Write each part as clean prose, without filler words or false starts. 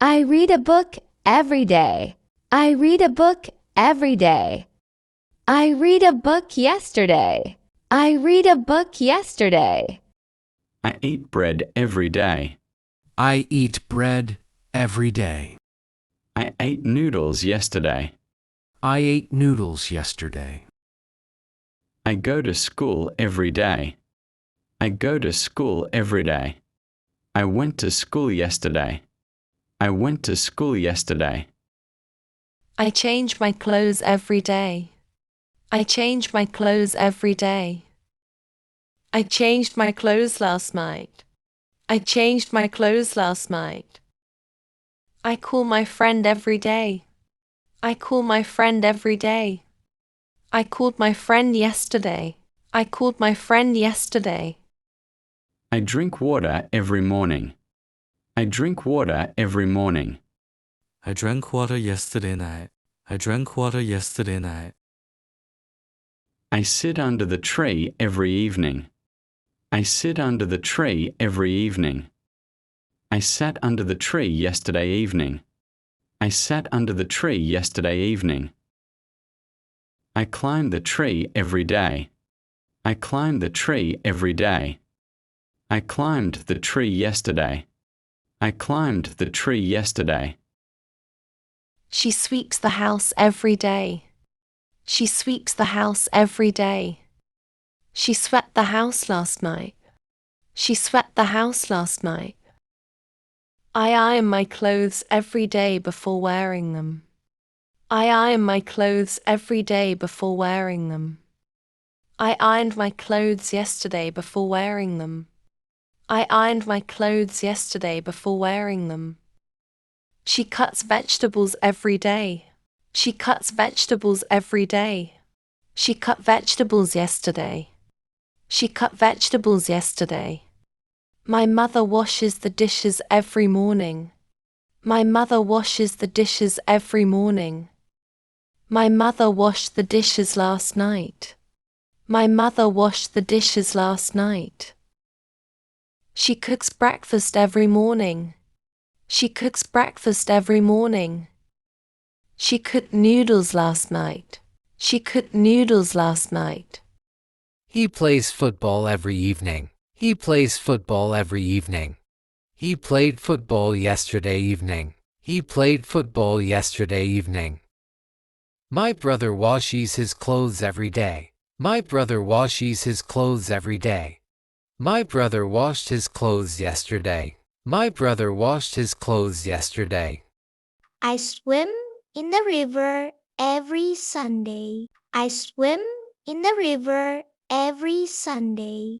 I read a book every day. I read a book every day. I read a book yesterday. I read a book yesterday. I eat bread every day. I eat bread every day. I ate noodles yesterday. I ate noodles yesterday. I go to school every day. I go to school every day. I went to school yesterday. I went to school yesterday. I change my clothes every day. I change my clothes every day. I changed my clothes last night. I changed my clothes last night. I call my friend every day. I call my friend every day. I called my friend yesterday. I called my friend yesterday. I drink water every morning. I drink water every morning. I drank water yesterday night. I drank water yesterday night. I sit under the tree every evening. I sit under the tree every evening. I sat under the tree yesterday evening. I sat under the tree yesterday evening. I climb the tree every day. I climb the tree every day. I climbed the tree yesterday. I climbed the tree yesterday. She sweeps the house every day. She sweeps the house every day. She swept the house last night. She swept the house last night. I iron my clothes every day before wearing them. I iron my clothes every day before wearing them. I ironed my clothes yesterday before wearing them. I ironed my clothes yesterday before wearing them. She cuts vegetables every day. She cuts vegetables every day. She cut vegetables yesterday. She cut vegetables yesterday. My mother washes the dishes every morning. My mother washes the dishes every morning. My mother washed the dishes last night. My mother washed the dishes last night. She cooks breakfast every morning. She cooks breakfast every morning. She cooked noodles last night. She cooked noodles last night. He plays football every evening. He plays football every evening. He played football yesterday evening. He played football yesterday evening. My brother washes his clothes every day. My brother washes his clothes every day. My brother washed his clothes yesterday. My brother washed his clothes yesterday. I swim in the river every Sunday. I swim in the river every Sunday.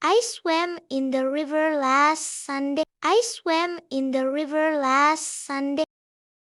I swam in the river last Sunday. I swam in the river last Sunday.